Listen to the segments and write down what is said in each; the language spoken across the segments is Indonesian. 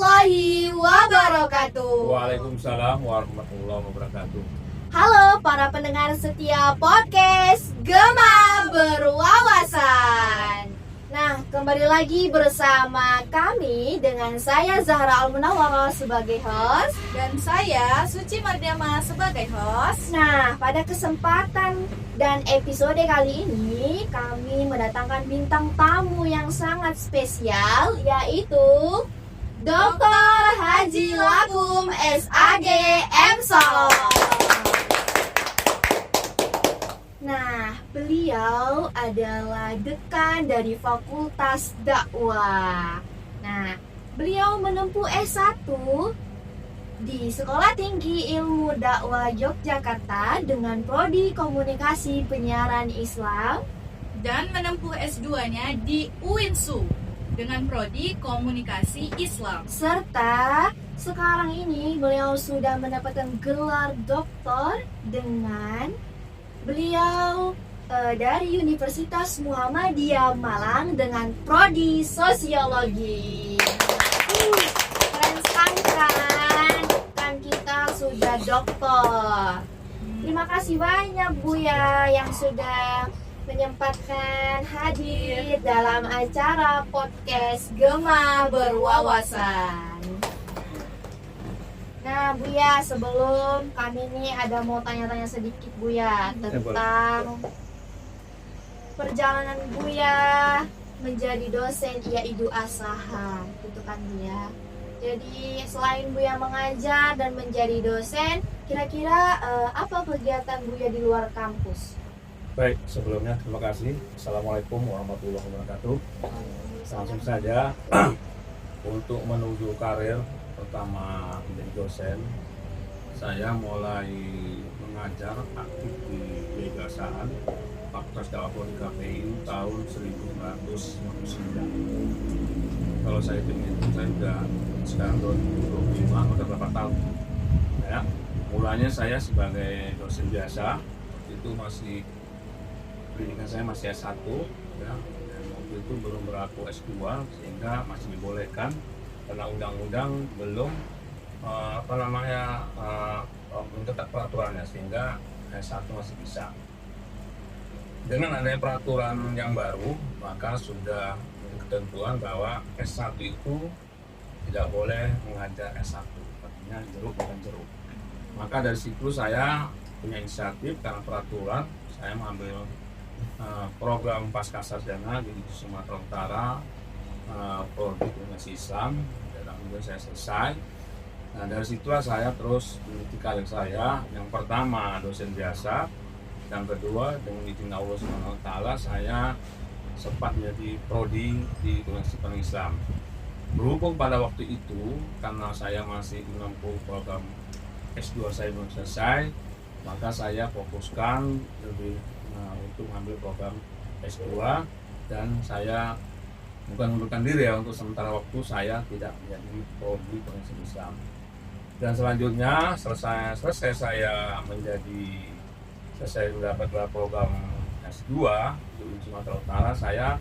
warahmatullahi wabarakatuh. Waalaikumsalam warahmatullahi wabarakatuh. Halo para pendengar setia podcast Gema Berwawasan. Nah, kembali lagi bersama kami dengan saya Zahra Al-Munawwarah sebagai host dan saya Suci Mardiama sebagai host. Nah, pada kesempatan dan episode kali ini kami mendatangkan bintang tamu yang sangat spesial, yaitu Dr. Haji Lakum SAG MSol. Nah, beliau adalah dekan dari Fakultas Dakwah. Nah, beliau menempuh S1 di Sekolah Tinggi Ilmu Dakwah Yogyakarta dengan prodi Komunikasi Penyiaran Islam dan menempuh S2-nya di UINSU dengan prodi Komunikasi Islam. Serta sekarang ini beliau sudah mendapatkan gelar doktor dengan beliau dari Universitas Muhammadiyah Malang dengan prodi Sosiologi. Keren sekali kan kita sudah doktor. Terima kasih banyak Buya yang sudah menyempatkan hadir dalam acara podcast Gema Berwawasan. Nah Buya, sebelum kami ini ada mau tanya-tanya sedikit Buya tentang perjalanan Buya menjadi dosen yaitu asahan, gitu kan Buya. Jadi selain Buya mengajar dan menjadi dosen, kira-kira apa kegiatan Buya di luar kampus? Baik, sebelumnya terima kasih. Assalamualaikum warahmatullahi wabarakatuh. Langsung saja untuk menuju karir pertama menjadi dosen, saya mulai mengajar aktif di Yayasan Fakultas Dakwah di KPI tahun 1999. Kalau saya hitung saya sudah sekarang 2025, udah berapa tahun? Ya, mulanya saya sebagai dosen biasa, itu masih pendidikan saya masih S1, ya, dan waktu itu belum berlaku S2 sehingga masih dibolehkan karena undang-undang belum menetapkan peraturannya sehingga S1 masih bisa. Dengan adanya peraturan yang baru, maka sudah ketentuan bahwa S1 itu tidak boleh mengajar S1, artinya jeruk bukan jeruk. Maka dari situ saya punya inisiatif karena peraturan, saya mengambil program Pascasarjana di Sumatera Utara, prodi Komunikasi Islam, dan kemudian saya selesai. Nah dari situlah saya terus meniti karir saya. Yang pertama dosen biasa, yang kedua dengan izin Allah SWT saya sempat menjadi prodi di Komunikasi Islam. Berhubung pada waktu itu karena saya masih menempuh program S2 saya belum selesai, maka saya fokuskan lebih untuk mengambil program S2 dan saya bukan mengundurkan diri ya, untuk sementara waktu saya tidak menjadi prodi Komunikasi Islam. Dan selanjutnya selesai saya mendapat program S2 di Sumatera Utara, saya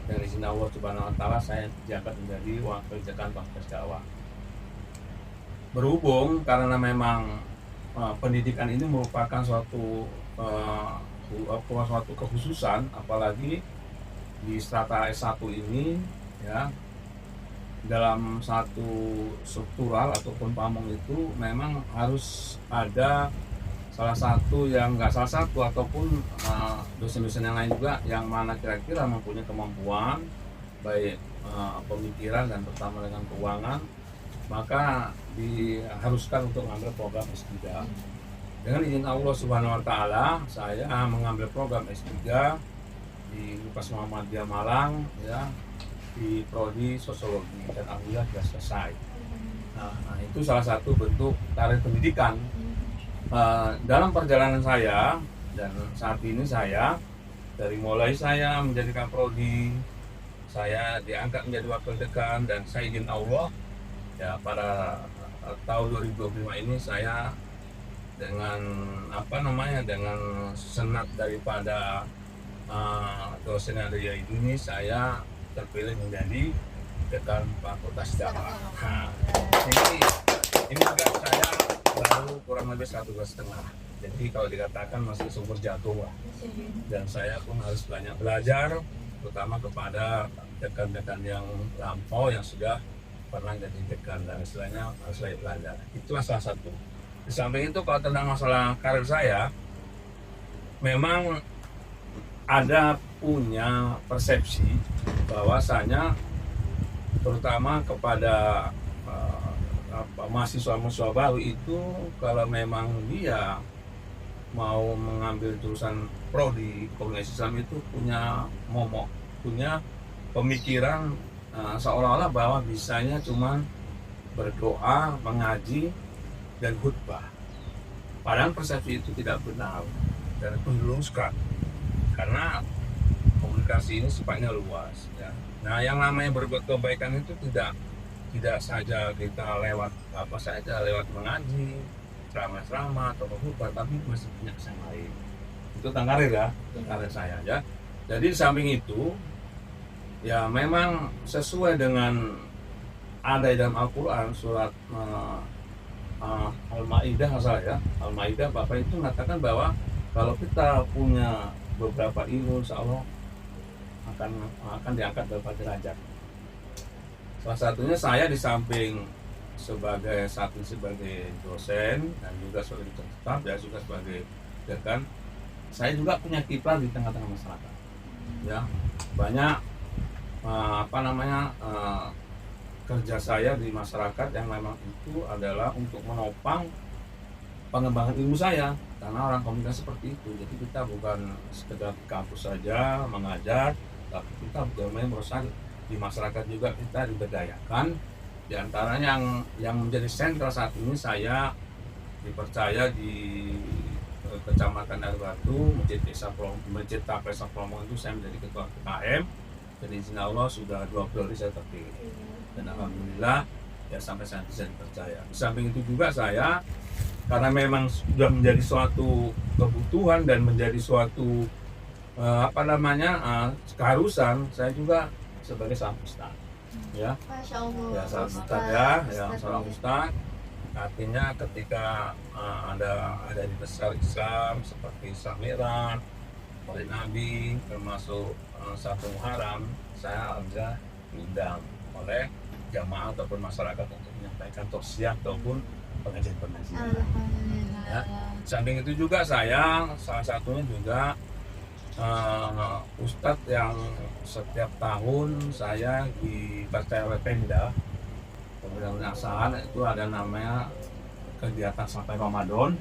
dengan izin Allah Subhanahu wa taala saya diangkat menjadi wakil dekan Fakultas Dakwah. Berhubung karena memang pendidikan ini merupakan suatu kekhususan, apalagi di strata S1 ini ya, dalam satu struktural ataupun pamong itu memang harus ada salah satu yang nggak salah satu ataupun dosen-dosen yang lain juga yang mana kira-kira mempunyai kemampuan baik pemikiran dan terutama dengan keuangan, maka diharuskan untuk mengambil program S3. Dengan izin Allah Subhanahu wa taala saya mengambil program S3 di Universitas Muhammadiyah Malang ya, di prodi Sosiologi, dan alhamdulillah sudah selesai. Nah, itu salah satu bentuk karir pendidikan. Dalam perjalanan saya dan saat ini saya dari mulai saya menjadikan prodi, saya diangkat menjadi wakil dekan, dan saya izin Allah ya pada tahun 2025 ini saya dengan dengan senat daripada dosen yang ada di ini, saya terpilih menjadi dekan Fakultas Dakwah. Nah, ini juga saya baru kurang lebih 1,5 tahun. Jadi kalau dikatakan masih sumber jatuh lah. Dan saya pun harus banyak belajar, terutama kepada dekan-dekan yang lampau yang sudah pernah jadi dekan, dan istilahnya harus banyak belajar. Itulah salah satu. Di samping itu kalau tentang masalah karir saya, memang ada punya persepsi bahwasanya terutama kepada mahasiswa-mahasiswa baru itu, kalau memang dia mau mengambil jurusan prodi komunikasi Islam itu punya momok, punya pemikiran seolah-olah bahwa bisanya cuma berdoa, mengaji, dan khutbah. Padahal persepsi itu tidak benar dan itu diluruskan, karena komunikasi ini sifatnya luas ya. Nah, yang namanya berbuat kebaikan itu tidak saja kita lewat apa saja, lewat mengaji, ceramah-ceramah atau khutbah, tapi masih punya kesan lain. Itu tentang karir ya, karir saya ya. Jadi di samping itu ya memang sesuai dengan ada dalam Al-Quran surat Al-Maidah ya. Al-Maidah Bapak itu mengatakan bahwa kalau kita punya beberapa ilmu, insya Allah akan diangkat beberapa derajat. Salah satunya saya di samping sebagai dosen dan juga sebagai tetap ya, juga sebagai dekan, saya juga punya kiprah di tengah-tengah masyarakat. Ya, banyak kerja saya di masyarakat yang memang itu adalah untuk menopang pengembangan ilmu saya, karena orang komunikasi seperti itu. Jadi kita bukan sekedar di kampus saja mengajar, tapi kita benar-benar berusaha di masyarakat juga kita diberdayakan. Di antaranya yang menjadi sentral saat ini, saya dipercaya di Kecamatan Arbatu, Masjid Tapesa Promo itu saya menjadi ketua KKM. Dan izin Allah sudah 2 periode saya terpilih. Dan alhamdulillah ya sampai saat ini saya dipercaya. Di samping itu juga saya, karena memang sudah menjadi suatu kebutuhan dan menjadi suatu keharusan, saya juga sebagai seorang ustaz ya. Masya Allah. Ya, seorang ustaz ya, seorang ustaz. Artinya ketika ada di besar Islam seperti Samiran, oleh Nabi, termasuk 1 Muharram, saya alhamdulillah diundang oleh jamaah ataupun masyarakat untuk menyampaikan tausiah ataupun pengajian-pengajian. Ya. Samping itu juga saya salah satunya juga ustadz yang setiap tahun saya dipercaya oleh Pemda Asahan, itu ada namanya kegiatan sampai Ramadan.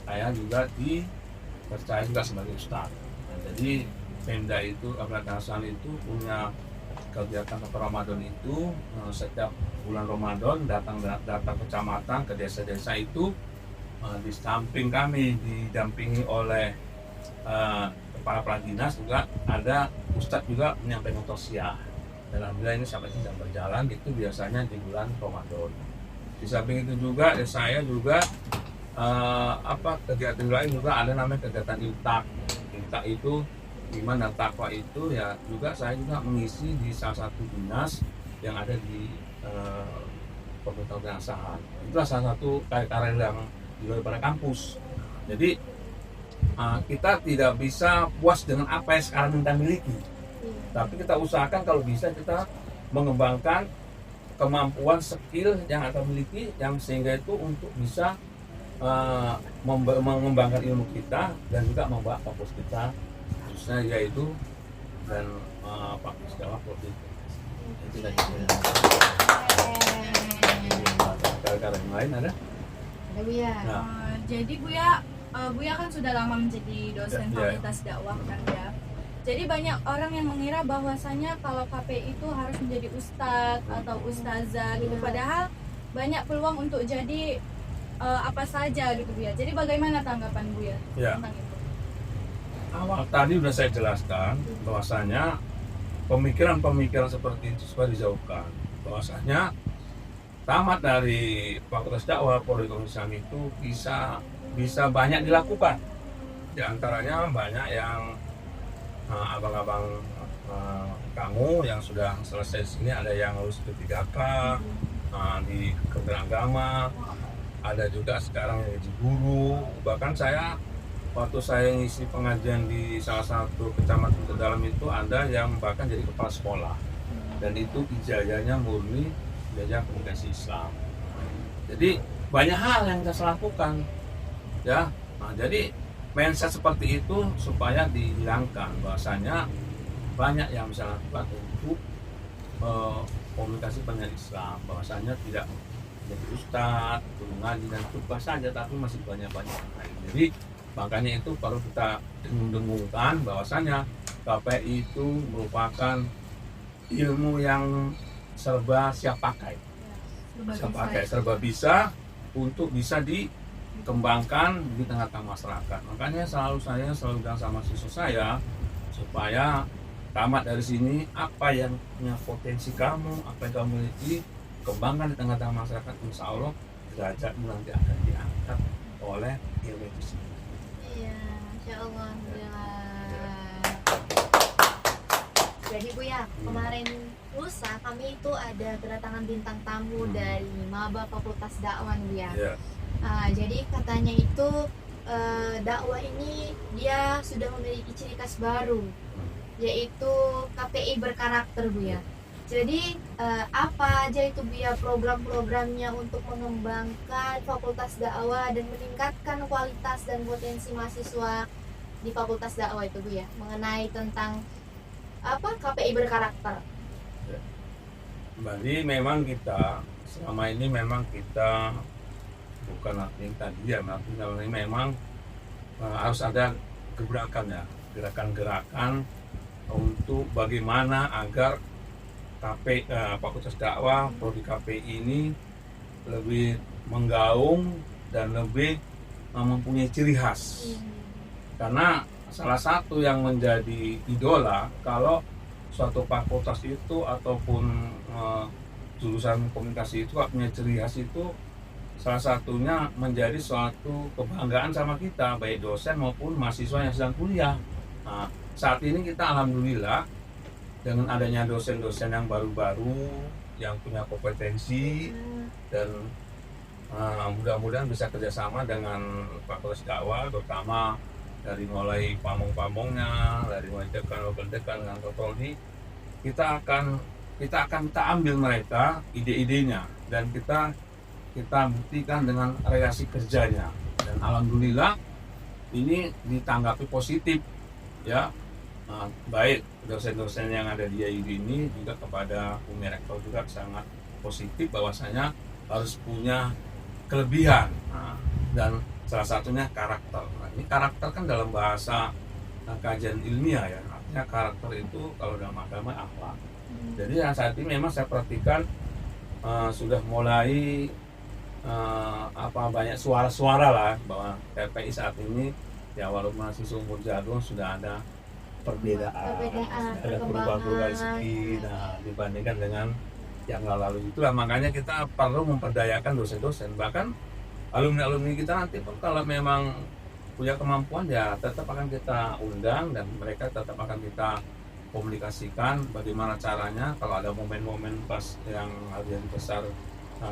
Saya juga dipercaya juga sebagai ustadz. Nah, jadi Pemda itu, Kabupaten Asahan itu punya kegiatan sampai Ramadan itu setiap bulan Ramadan datang ke kecamatan, ke desa-desa itu. Di samping kami didampingi oleh kepala Pradinas, juga ada ustadz juga menyampaikan tausiah. Dan alhamdulillah ini sampai sedang berjalan itu biasanya di bulan Ramadan. Di samping itu juga saya juga kegiatan lain juga ada namanya kegiatan Iltak. Iltak itu gimana takwa itu ya, juga saya juga mengisi di salah satu dinas yang ada di Kabupaten Asahan. Itulah salah satu karir yang di luar pada kampus. Jadi kita tidak bisa puas dengan apa yang sekarang kita miliki, tapi kita usahakan kalau bisa kita mengembangkan kemampuan skill yang kita miliki, yang sehingga itu untuk bisa mengembangkan ilmu kita dan juga membawa kampus kita khususnya yaitu dan Fakultas Dakwah Prodi. Itu tadi. Karir yang lain ada? Ada Buya. Nah. Jadi Buya kan sudah lama menjadi dosen Fakultas Dakwah kan ya. Jadi banyak orang yang mengira bahwasanya kalau KPI itu harus menjadi ustadz atau ustazah gitu. Padahal banyak peluang untuk jadi apa saja gitu Buya. Jadi bagaimana tanggapan Buya tentang itu? Awal tadi sudah saya jelaskan bahwasanya pemikiran-pemikiran seperti itu supaya dijauhkan. Bahwasanya tamat dari Fakultas Dakwah Prodi Islam itu bisa banyak dilakukan. Di antaranya banyak yang abang-abang kamu yang sudah selesai sini, ada yang lulus P3K di Kementerian Agama, ada juga sekarang yang jadi guru. Bahkan saya waktu saya ngisi pengajian di salah satu kecamatan terdalam itu, ada yang bahkan jadi kepala sekolah, dan itu ijazahnya murni ijazah komunikasi Islam. Jadi banyak hal yang kita lakukan ya. Nah, jadi mindset seperti itu supaya dihilangkan, bahwasanya banyak yang bisa lakukan untuk komunikasi pendidikan Islam, bahwasanya tidak jadi ustadz, guru ngaji dan khutbah saja, tapi masih banyak-banyak yang lain. Jadi makanya itu perlu kita dengung-dengungkan bahwasanya KPI itu merupakan ilmu yang serba siap pakai, serba bisa untuk bisa dikembangkan di tengah-tengah masyarakat. Makanya saya selalu bilang sama siswa saya, supaya tamat dari sini, apa yang punya potensi kamu, apa yang kamu miliki, kembangkan di tengah-tengah masyarakat. Insya Allah derajatmu nanti akan diangkat oleh ilmu itu sendiri. Iya, Insya Allah. Jadi Bu ya, kemarin lusa kami itu ada kedatangan bintang tamu dari Maba Fakultas Dakwah Bu ya. Yeah. Jadi katanya itu dakwah ini dia sudah memiliki ciri khas baru, yaitu KPI berkarakter Bu ya. Jadi apa aja itu Bu ya program-programnya untuk mengembangkan Fakultas Dakwah dan meningkatkan kualitas dan potensi mahasiswa di Fakultas Dakwah itu Bu ya, mengenai tentang apa KPI berkarakter. Jadi memang kita selama ini memang kita bukan artinya tadi ya, artinya memang harus ada gebrakan ya, gerakan-gerakan untuk bagaimana agar Fakultas Dakwah prodi KPI ini lebih menggaung dan lebih mempunyai ciri khas. Karena salah satu yang menjadi idola kalau suatu fakultas itu ataupun jurusan komunikasi itu punya ciri khas, itu salah satunya menjadi suatu kebanggaan sama kita, baik dosen maupun mahasiswa yang sedang kuliah. Nah, saat ini kita alhamdulillah dengan adanya dosen-dosen yang baru-baru yang punya kompetensi, dan mudah-mudahan bisa kerjasama dengan Fakultas Dakwah, terutama dari mulai pamong-pamongnya, dari mulai dekan, wakil dekan, dengan prodi, kita akan ambil mereka ide-idenya dan kita buktikan dengan relasi kerjanya, dan alhamdulillah ini ditanggapi positif ya. Baik dosen-dosen yang ada di IAIN ini juga kepada Umi Rektor juga sangat positif, bahwasanya harus punya kelebihan dan salah satunya karakter. Nah, ini karakter kan dalam bahasa kajian ilmiah ya, artinya karakter itu kalau dalam agama akhlak. Jadi yang saat ini memang saya perhatikan sudah mulai banyak suara-suara lah bahwa KPI saat ini ya, walaupun masih seumur jagung, sudah ada perbedaan, ada perubahan sedikit dibandingkan dengan yang lalu. Itulah makanya kita perlu memperdayakan dosen-dosen, bahkan alumni-alumni kita nanti pun kalau memang punya kemampuan ya tetap akan kita undang, dan mereka tetap akan kita komunikasikan bagaimana caranya kalau ada momen-momen pas yang harian besar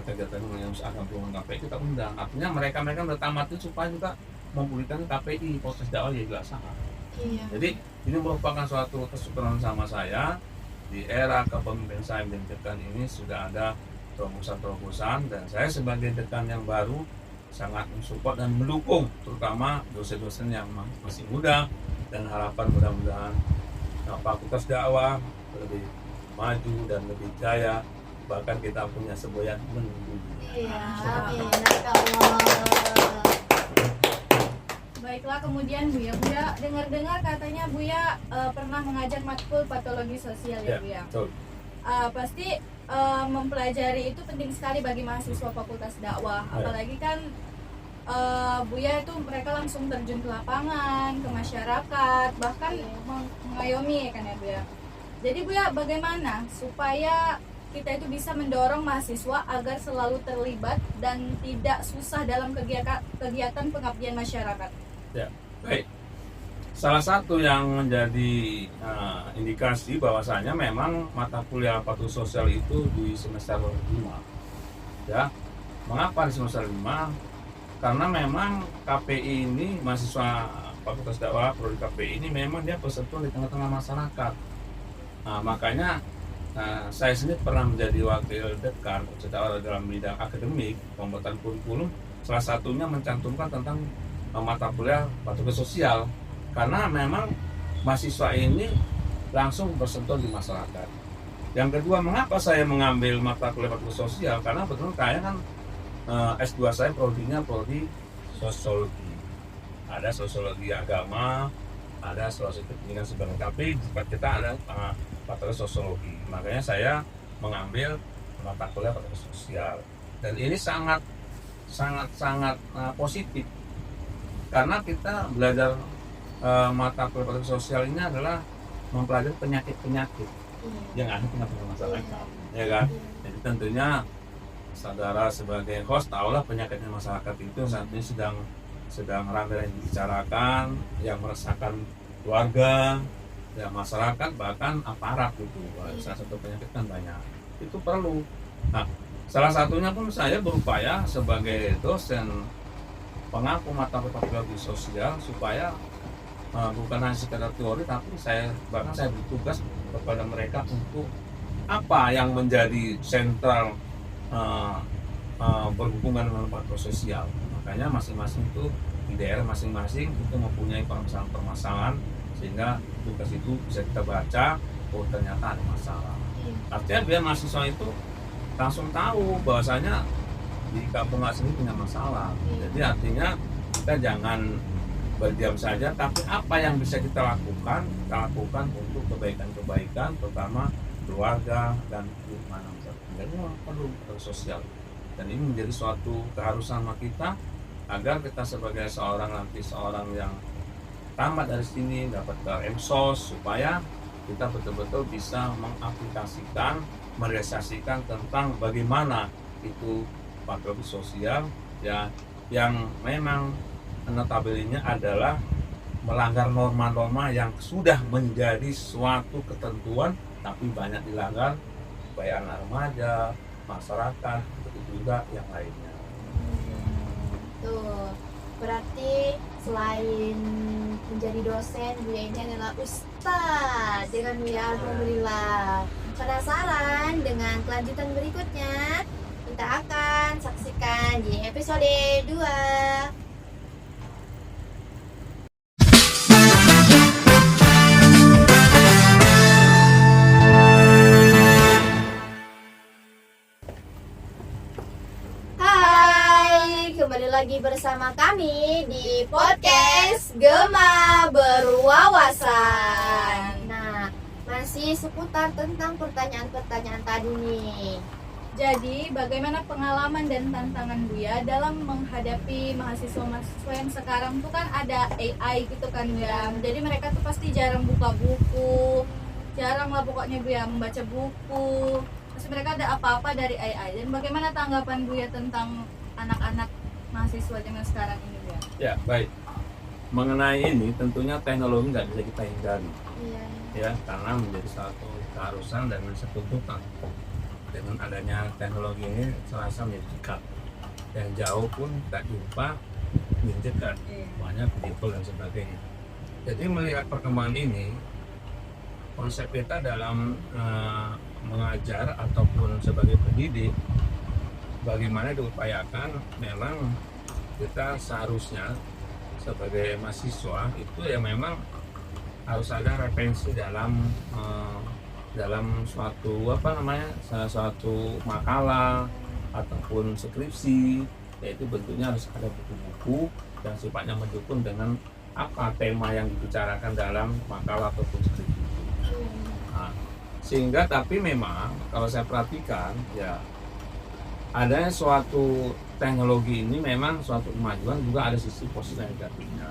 kegiatan yang akan berhubungan KPI kita undang. Artinya mereka udah tamat itu supaya juga mempublikkan KPI Fakultas Dakwah ya dilaksanakan. Iya. Jadi ini merupakan suatu kesyukuran sama saya, di era kepemimpinan saya menjadi dekan ini sudah ada terobosan-terobosan, dan saya sebagai dekan yang baru sangat mensupport dan mendukung terutama dosen-dosen yang masih muda, dan harapan mudah-mudahan Fakultas Dakwah lebih maju dan lebih jaya, bahkan kita punya semboyan mendunia. Iya, amin. Masya Allah. Baiklah, kemudian Bu ya dengar-dengar katanya Buya pernah mengajar matkul patologi sosial ya Bu ya. Betul. Pasti mempelajari itu penting sekali bagi mahasiswa Fakultas Dakwah, apalagi kan Buya itu mereka langsung terjun ke lapangan, ke masyarakat, bahkan mengayomi kan ya Bu ya. Jadi Bu ya, bagaimana supaya kita itu bisa mendorong mahasiswa agar selalu terlibat dan tidak susah dalam kegiatan pengabdian masyarakat? Ya, baik. Salah satu yang menjadi indikasi bahwasanya memang mata kuliah patuh sosial itu di semester 5. Ya. Mengapa di semester 5? Karena memang KPI ini, mahasiswa Fakultas Dakwah Prodi KPI ini memang dia bersentuhan di tengah-tengah masyarakat. Nah, makanya saya sendiri pernah menjadi wakil dekan dalam bidang akademik pembuatan kurikulum. Salah satunya mencantumkan tentang mata kuliah patuh sosial. Karena memang mahasiswa ini langsung bersentuhan di masyarakat. Yang kedua, mengapa saya mengambil mata kuliah patuh sosial? Karena betul saya kan S2 saya prodinya prodi sosiologi. Ada sosiologi agama, ada sosiologi pendidikan sebenarnya. Tapi kita ada mata kuliah sosiologi. Makanya saya mengambil mata kuliah patuh sosial. Dan ini sangat positif. Karena kita belajar mata kuliah patuh sosial ini adalah mempelajari penyakit-penyakit yang ada di tengah-tengah masyarakat, ya kan? Jadi tentunya saudara sebagai host tahulah penyakitnya masyarakat itu saat ini sedang ramai dibicarakan, yang meresahkan keluarga, ya masyarakat bahkan aparat gitu. Salah satu penyakit kan banyak. Itu perlu. Nah, salah satunya pun saya berupaya sebagai dosen pengaku mata kuliah sosial supaya bukan hanya sekedar teori, tapi saya bertugas kepada mereka untuk apa yang menjadi sentral berhubungan dengan patuh sosial. Makanya masing-masing itu di daerah masing-masing itu mempunyai permasalahan sehingga tugas itu bisa kita baca, oh ternyata ada masalah. Artinya biar mahasiswa itu langsung tahu bahwasanya di kampung asli punya masalah. Jadi artinya kita jangan berdiam saja, tapi apa yang bisa kita lakukan untuk kebaikan-kebaikan, terutama keluarga dan lingkungan masyarakat. Jadi perlu sosial. Dan ini menjadi suatu keharusan kita agar kita sebagai seorang yang tamat dari sini dapat ke MSOS supaya kita betul-betul bisa mengaplikasikan, merealisasikan tentang bagaimana itu patuh sosial ya, yang memang notabene adalah melanggar norma-norma yang sudah menjadi suatu ketentuan tapi banyak dilanggar baik anak remaja, masyarakat, begitu juga yang lainnya. Tuh, berarti selain menjadi dosen, Buya ini adalah ustadz. Dengan Buya, alhamdulillah. Penasaran dengan kelanjutan berikutnya? Kita akan saksikan di episode 2. Kembali lagi bersama kami di podcast Gema Berwawasan. Nah, masih seputar tentang pertanyaan-pertanyaan tadi nih. Jadi, bagaimana pengalaman dan tantangan Buya dalam menghadapi mahasiswa-mahasiswa yang sekarang tuh kan ada AI gitu kan ya. Jadi mereka tuh pasti jarang buka buku, jarang lah pokoknya Buya membaca buku. Terus mereka ada apa-apa dari AI. Dan bagaimana tanggapan Buya tentang anak-anak mahasiswa zaman sekarang ini Buya? Ya, baik. Mengenai ini tentunya teknologi nggak bisa kita hindari. Ya, karena menjadi satu keharusan dan satu tuntutan. Dengan adanya teknologi ini serasa menjadi dekat, yang jauh pun tak jumpa menjadi dekat, banyak people dan sebagainya. Jadi melihat perkembangan ini, konsep kita dalam mengajar ataupun sebagai pendidik, bagaimana diupayakan memang kita seharusnya sebagai mahasiswa itu ya memang harus ada referensi dalam suatu suatu makalah ataupun skripsi, yaitu bentuknya harus ada buku-buku yang sifatnya mendukung dengan apa tema yang dibicarakan dalam makalah ataupun skripsi. Nah, sehingga tapi memang kalau saya perhatikan ya adanya suatu teknologi ini memang suatu kemajuan juga ada sisi positif dan negatifnya.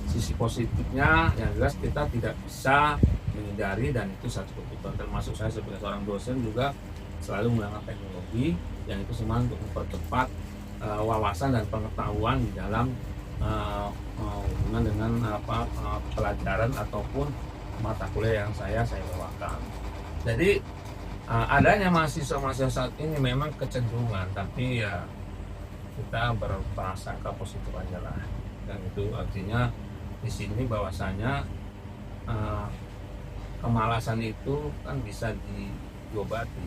Sisi positifnya yang jelas kita tidak bisa menghindari dan itu satu kebutuhan, termasuk saya sebagai seorang dosen juga selalu menggunakan teknologi yang itu semua untuk mempercepat wawasan dan pengetahuan di dalam hubungan dengan pelajaran ataupun mata kuliah yang saya bawakan. Jadi adanya mahasiswa saat ini memang kecenderungan, tapi ya kita berprasangka positif aja lah. Dan itu artinya di sini bahwasanya kemalasan itu kan bisa diobati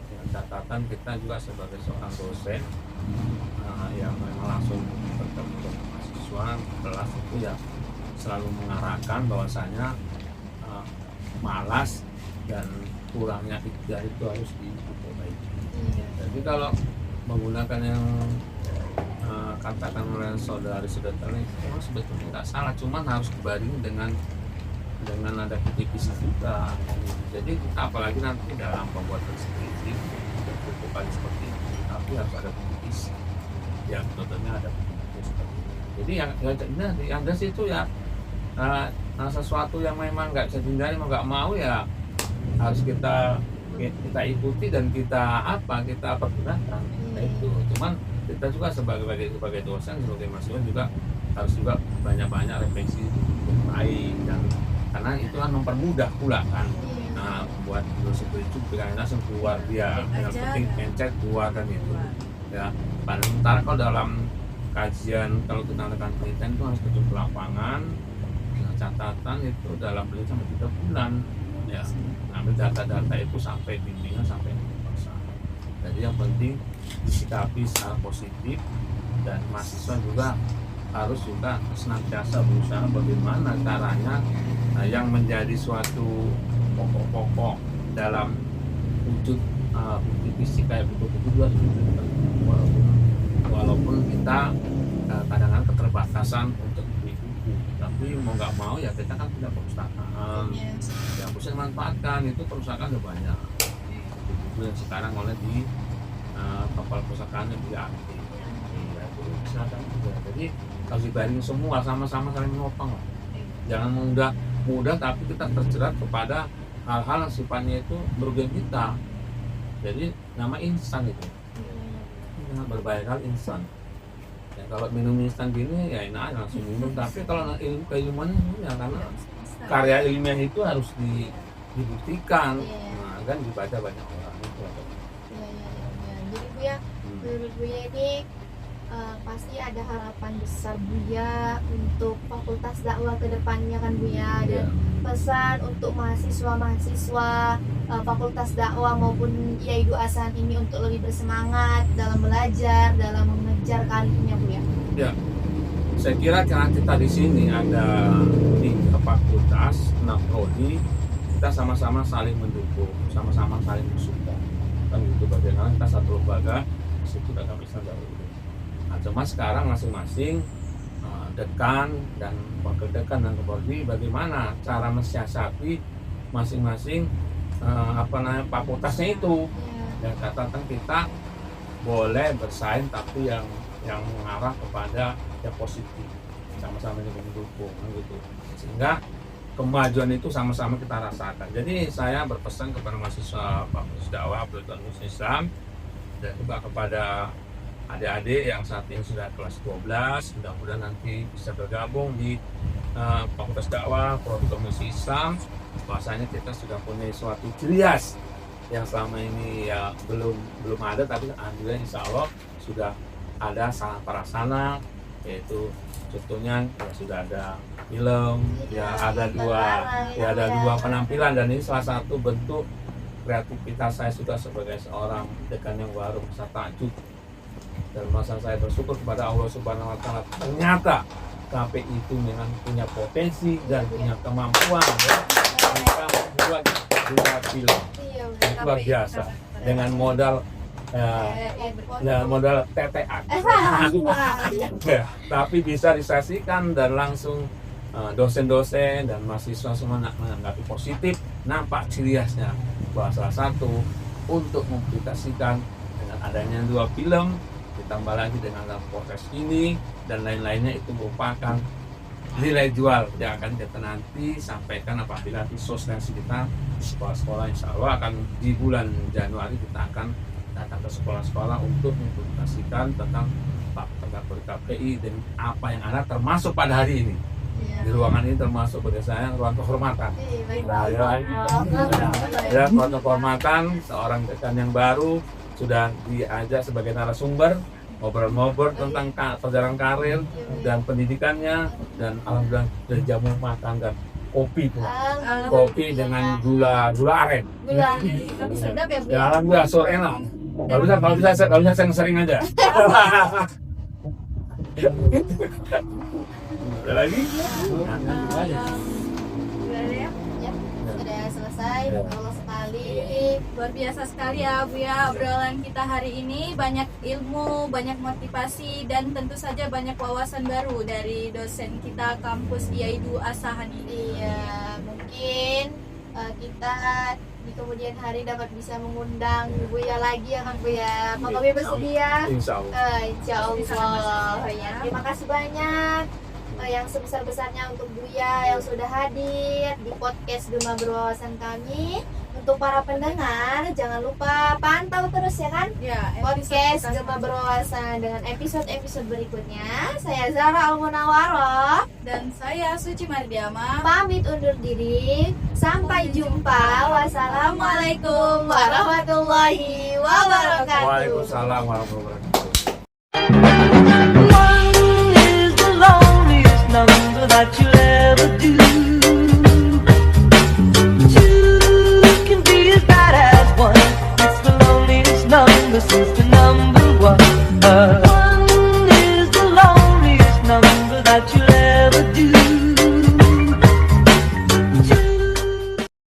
dengan catatan kita juga sebagai seorang dosen yang memang langsung bertemu dengan mahasiswa kelas itu ya selalu mengarahkan bahwasanya malas dan kurangnya ikhtiar itu harus diperbaiki. Jadi kalau menggunakan yang katakan oleh saudari-saudari itu sebetulnya nggak salah, cuman harus dibarengi dengan ada kritis juga. Jadi apalagi nanti dalam pembuatan skripsi cukup kali seperti itu, tapi harus ada kritis yang tentunya ada kritis seperti itu. Jadi yang ada sih itu ya sesuatu yang memang nggak bisa dihindari, mau nggak mau ya harus kita ikuti dan kita pergunakan. Nah, itu cuman kita juga sebagai dosen, sebagai mahasiswa juga harus juga banyak refleksi baik, dan karena itu kan mempermudah pula kan. Nah, buat dosen itu pikiran langsung keluar dia dengan penting pencet keluar kan itu ya. Sementara kalau dalam kajian, kalau kita melakukan penelitian itu harus terjun ke lapangan, catatan itu dalam penelitian sampai 3 bulan ya, ngambil data-data itu sampai bimbingan sampai 100%. Jadi yang penting disikapi secara positif, dan mahasiswa juga harus juga senantiasa berusaha bagaimana caranya yang menjadi suatu pokok-pokok dalam wujud bukti fisika buku-buku juga sudah, walaupun kita kadang-kadang keterbatasan untuk beli buku, tapi mau nggak mau ya kita kan punya perpustakaan yang bisa dimanfaatkan. Itu perpustakaan ada banyak buku yang sekarang oleh di kapal perpustakaan yang diaktif ya, itu silakan juga. Jadi harus dibaring semua, sama-sama saling menopang lah. Jangan mudah tapi kita terjerat kepada hal-hal yang sifatnya itu merugikan kita. Jadi nama instan itu berbahaya kali instan ya. Kalau minum instan gini ya enak aja langsung minum, tapi kalau keilmuannya ya, karena karya ilmiah itu harus dibuktikan. Nah, kan dibaca banyak orang itu. Jadi Buya, menurut Buya ini pasti ada harapan besar Buya untuk Fakultas Dakwah ke depannya kan Buya, dan pesan untuk mahasiswa-mahasiswa Fakultas Dakwah maupun IAIDU Asahan ini untuk lebih bersemangat dalam belajar, dalam mengejar karirnya Buya. Ya, saya kira karena kita di sini ada 3 fakultas, 6 prodi, kita sama-sama saling mendukung, sama-sama saling bersupport. Kan gitu, bagaimana kita satu lembaga, situ dalam Islam dahulu. Nah, cuma sekarang masing-masing dekan dan wakil dekan dan prodi bagaimana cara mensiasati masing-masing fakultasnya itu. Dan catatan kita boleh bersaing tapi yang mengarah kepada yang positif, sama-sama mendukung gitu, sehingga kemajuan itu sama-sama kita rasakan. Jadi saya berpesan kepada mahasiswa Fakultas Dakwah Fakultas Islam dan juga kepada adik-adik yang saat ini sudah kelas 12, mudah-mudahan nanti bisa bergabung di Fakultas Dakwah Fakultas Islam. Bahwasanya kita sudah punya suatu ciri khas yang selama ini ya belum ada, tapi alhamdulillah insya Allah sudah ada sana prasana, yaitu contohnya ya sudah ada film, ya ada dua penampilan, dan ini salah satu bentuk kreativitas saya juga sebagai seorang dekan yang baru masa takjub. Dan masa saya bersyukur kepada Allah Subhanahu Wa Taala, ternyata KPI itu memang punya potensi dan punya kemampuan ya, mereka membuat dua film luar biasa dengan modal modal TTA ya, tapi bisa disaksikan dan langsung dosen-dosen dan mahasiswa semua menanggapi positif, nampak ciri khasnya bahwa salah satu untuk mempublikasikan dengan adanya 2 film, ditambah lagi dengan proses ini dan lain-lainnya, itu merupakan nilai jual yang akan kita nanti sampaikan apabila di sosialisasi kita di sekolah-sekolah. Insya Allah akan di bulan Januari kita akan datang ke sekolah-sekolah untuk mempublikasikan tentang fakta kantor KPI dan apa yang ada termasuk pada hari ini. Di ruangan ini termasuk bagi saya ruang kehormatan. Ya, ruang kehormatan seorang dekan yang baru sudah diajak sebagai narasumber ngobrol-ngobrol tentang perjalanan karir dan pendidikannya, dan alhamdulillah sudah jamu makan dan kopi tuh. Kopi dengan gula aren. Tapi sedap ya Bu. Ya alhamdulillah sore enak. Kalau bisa sering aja. Ada lagi? Udah ada ya? Ya, sudah selesai. Kalau sekali. Luar biasa sekali ya Bu ya, obrolan kita hari ini. Banyak ilmu, banyak motivasi, dan tentu saja banyak wawasan baru dari dosen kita kampus IAIDU Asahan ini. Iya, mungkin kita di kemudian hari dapat bisa mengundang Buya lagi ya kan Buya. Apa kami bersedia? Insya Allah. Insya Allah. Ya, terima kasih banyak yang sebesar-besarnya untuk Buya yang sudah hadir di podcast Gema Berwawasan kami. Untuk para pendengar, jangan lupa pantau terus ya kan Ya, podcast Gema Berwawasan dengan episode-episode berikutnya. Saya Zara Al-Munawwaroh dan saya Suci Mardiama. pamit undur diri. Sampai jumpa. Wassalamualaikum warahmatullahi wabarakatuh. Waalaikumsalam warahmatullahi wabarakatuh. One is the loneliest number that you'll ever do.